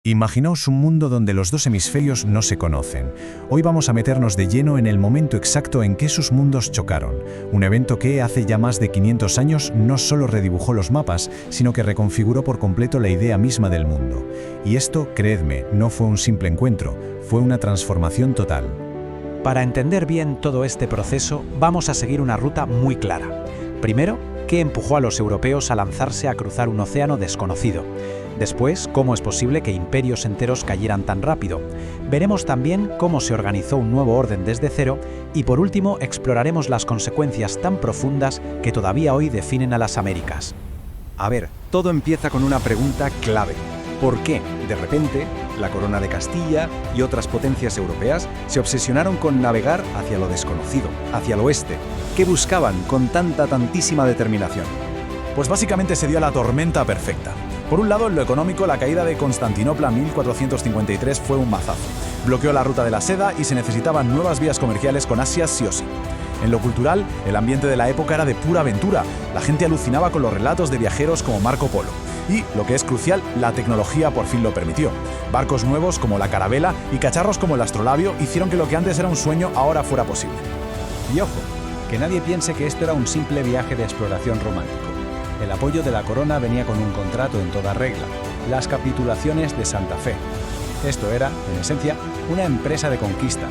Imaginaos un mundo donde los dos hemisferios no se conocen. Hoy vamos a meternos de lleno en el momento exacto en que sus mundos chocaron. Un evento que, hace ya más de 500 años, no solo redibujó los mapas, sino que reconfiguró por completo la idea misma del mundo. Y esto, creedme, no fue un simple encuentro, fue una transformación total. Para entender bien todo este proceso, vamos a seguir una ruta muy clara. Primero, ¿qué empujó a los europeos a lanzarse a cruzar un océano desconocido? Después, ¿cómo es posible que imperios enteros cayeran tan rápido? Veremos también cómo se organizó un nuevo orden desde cero y, por último, exploraremos las consecuencias tan profundas que todavía hoy definen a las Américas. A ver, todo empieza con una pregunta clave. ¿Por qué, de repente, la corona de Castilla y otras potencias europeas se obsesionaron con navegar hacia lo desconocido, hacia el oeste? ¿Qué buscaban con tantísima determinación? Pues básicamente se dio la tormenta perfecta. Por un lado, en lo económico, la caída de Constantinopla en 1453 fue un mazazo. Bloqueó la ruta de la seda y se necesitaban nuevas vías comerciales con Asia sí o sí. En lo cultural, el ambiente de la época era de pura aventura. La gente alucinaba con los relatos de viajeros como Marco Polo. Y, lo que es crucial, la tecnología por fin lo permitió. Barcos nuevos como la Carabela y cacharros como el astrolabio hicieron que lo que antes era un sueño ahora fuera posible. Y ojo, que nadie piense que esto era un simple viaje de exploración romántico. El apoyo de la corona venía con un contrato en toda regla, las capitulaciones de Santa Fe. Esto era, en esencia, una empresa de conquista.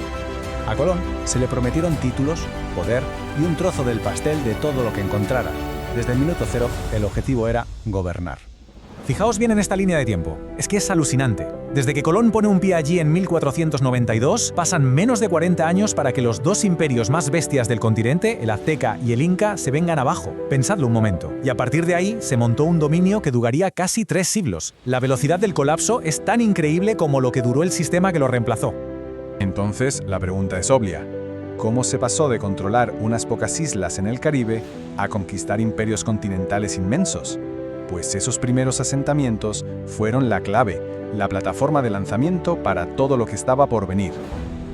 A Colón se le prometieron títulos, poder y un trozo del pastel de todo lo que encontrara. Desde el minuto cero, el objetivo era gobernar. Fijaos bien en esta línea de tiempo, es que es alucinante. Desde que Colón pone un pie allí en 1492, pasan menos de 40 años para que los dos imperios más bestias del continente, el azteca y el inca, se vengan abajo. Pensadlo un momento. Y a partir de ahí se montó un dominio que duraría casi 3 siglos. La velocidad del colapso es tan increíble como lo que duró el sistema que lo reemplazó. Entonces, la pregunta es obvia. ¿Cómo se pasó de controlar unas pocas islas en el Caribe a conquistar imperios continentales inmensos? Pues esos primeros asentamientos fueron la clave, la plataforma de lanzamiento para todo lo que estaba por venir.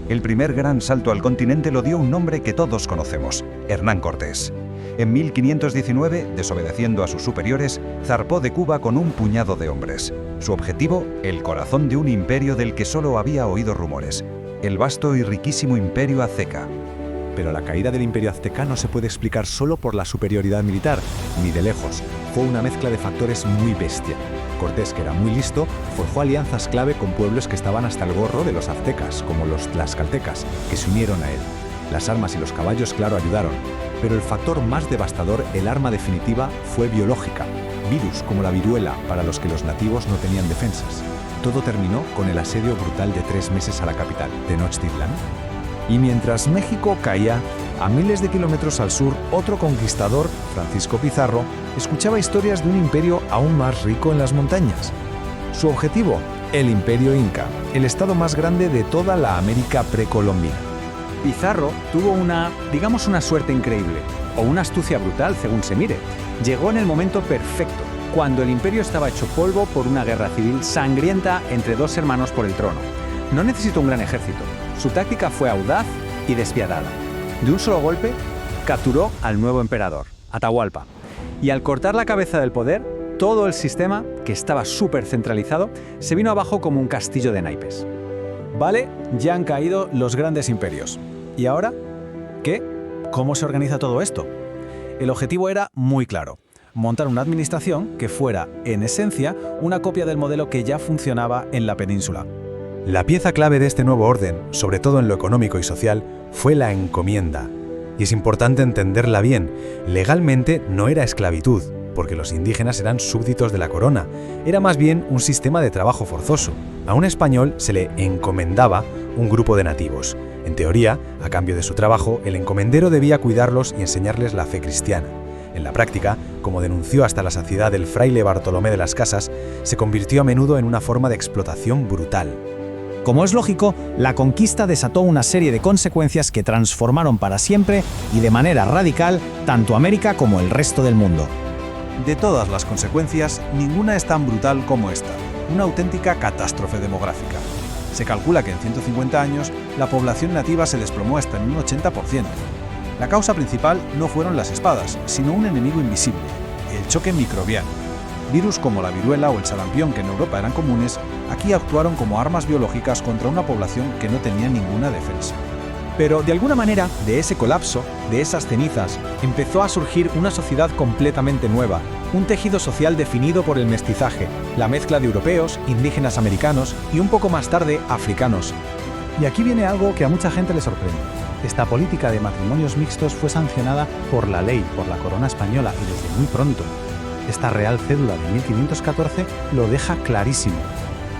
El primer gran salto al continente lo dio un nombre que todos conocemos, Hernán Cortés. En 1519, desobedeciendo a sus superiores, zarpó de Cuba con un puñado de hombres. Su objetivo, el corazón de un imperio del que solo había oído rumores, el vasto y riquísimo imperio azteca. Pero la caída del imperio azteca no se puede explicar solo por la superioridad militar, ni de lejos. Fue una mezcla de factores muy bestia. Cortés, que era muy listo, forjó alianzas clave con pueblos que estaban hasta el gorro de los aztecas, como los tlaxcaltecas, que se unieron a él. Las armas y los caballos, claro, ayudaron. Pero el factor más devastador, el arma definitiva, fue biológica. Virus como la viruela, para los que los nativos no tenían defensas. Todo terminó con el asedio brutal de 3 meses a la capital, Tenochtitlán. Y mientras México caía, a miles de kilómetros al sur, otro conquistador, Francisco Pizarro, escuchaba historias de un imperio aún más rico en las montañas. Su objetivo, el imperio inca, el estado más grande de toda la América precolombina. Pizarro tuvo una suerte increíble, o una astucia brutal, según se mire. Llegó en el momento perfecto, cuando el imperio estaba hecho polvo por una guerra civil sangrienta entre dos hermanos por el trono. No necesitó un gran ejército. Su táctica fue audaz y despiadada. De un solo golpe, capturó al nuevo emperador, Atahualpa. Y al cortar la cabeza del poder, todo el sistema, que estaba súper centralizado, se vino abajo como un castillo de naipes. Vale, ya han caído los grandes imperios. ¿Y ahora? ¿Qué? ¿Cómo se organiza todo esto? El objetivo era muy claro: montar una administración que fuera, en esencia, una copia del modelo que ya funcionaba en la península. La pieza clave de este nuevo orden, sobre todo en lo económico y social, fue la encomienda. Y es importante entenderla bien. Legalmente no era esclavitud, porque los indígenas eran súbditos de la corona. Era más bien un sistema de trabajo forzoso. A un español se le encomendaba un grupo de nativos. En teoría, a cambio de su trabajo, el encomendero debía cuidarlos y enseñarles la fe cristiana. En la práctica, como denunció hasta la saciedad el fraile Bartolomé de las Casas, se convirtió a menudo en una forma de explotación brutal. Como es lógico, la conquista desató una serie de consecuencias que transformaron para siempre y de manera radical tanto América como el resto del mundo. De todas las consecuencias, ninguna es tan brutal como esta, una auténtica catástrofe demográfica. Se calcula que en 150 años la población nativa se desplomó hasta en un 80%. La causa principal no fueron las espadas, sino un enemigo invisible, el choque microbiano. Virus como la viruela o el sarampión, que en Europa eran comunes, Aquí actuaron como armas biológicas contra una población que no tenía ninguna defensa. Pero de alguna manera, de ese colapso, de esas cenizas, empezó a surgir una sociedad completamente nueva, un tejido social definido por el mestizaje, la mezcla de europeos, indígenas americanos y un poco más tarde africanos. Y aquí viene algo que a mucha gente le sorprende. Esta política de matrimonios mixtos fue sancionada por la ley, por la corona española y desde muy pronto. Esta Real Cédula de 1514 lo deja clarísimo.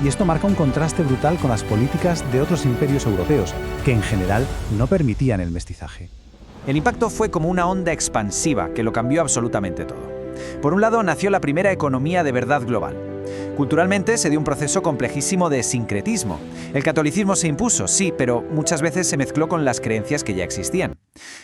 Y esto marca un contraste brutal con las políticas de otros imperios europeos, que en general no permitían el mestizaje. El impacto fue como una onda expansiva que lo cambió absolutamente todo. Por un lado, nació la primera economía de verdad global. Culturalmente se dio un proceso complejísimo de sincretismo. El catolicismo se impuso, sí, pero muchas veces se mezcló con las creencias que ya existían.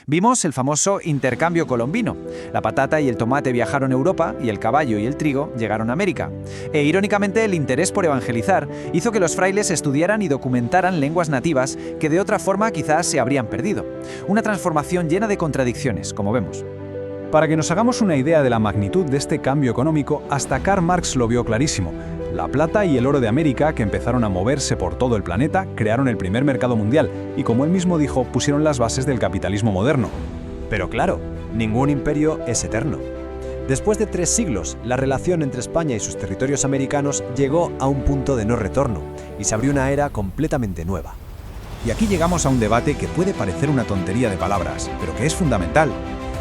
Vimos el famoso intercambio colombino. La patata y el tomate viajaron a Europa y el caballo y el trigo llegaron a América. E irónicamente, el interés por evangelizar hizo que los frailes estudiaran y documentaran lenguas nativas que de otra forma quizás se habrían perdido. Una transformación llena de contradicciones, como vemos. Para que nos hagamos una idea de la magnitud de este cambio económico, hasta Karl Marx lo vio clarísimo. La plata y el oro de América, que empezaron a moverse por todo el planeta, crearon el primer mercado mundial y, como él mismo dijo, pusieron las bases del capitalismo moderno. Pero claro, ningún imperio es eterno. Después de 3 siglos, la relación entre España y sus territorios americanos llegó a un punto de no retorno y se abrió una era completamente nueva. Y aquí llegamos a un debate que puede parecer una tontería de palabras, pero que es fundamental.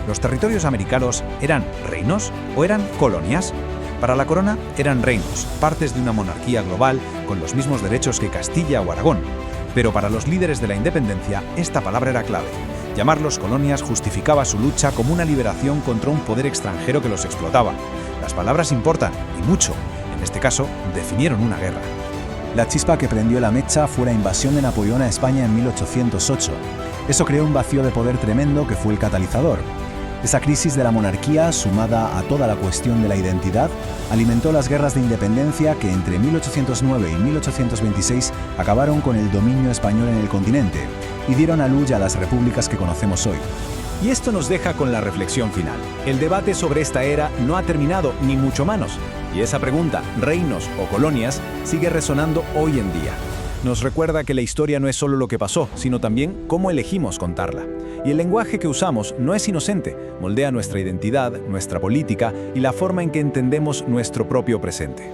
¿Los territorios americanos eran reinos o eran colonias? Para la corona eran reinos, partes de una monarquía global con los mismos derechos que Castilla o Aragón. Pero para los líderes de la independencia, esta palabra era clave. Llamarlos colonias justificaba su lucha como una liberación contra un poder extranjero que los explotaba. Las palabras importan, y mucho. En este caso, definieron una guerra. La chispa que prendió la mecha fue la invasión de Napoleón a España en 1808. Eso creó un vacío de poder tremendo que fue el catalizador. Esa crisis de la monarquía, sumada a toda la cuestión de la identidad, alimentó las guerras de independencia que entre 1809 y 1826 acabaron con el dominio español en el continente y dieron a luz a las repúblicas que conocemos hoy. Y esto nos deja con la reflexión final. El debate sobre esta era no ha terminado, ni mucho menos. Y esa pregunta, reinos o colonias, sigue resonando hoy en día. Nos recuerda que la historia no es solo lo que pasó, sino también cómo elegimos contarla. Y el lenguaje que usamos no es inocente, moldea nuestra identidad, nuestra política y la forma en que entendemos nuestro propio presente.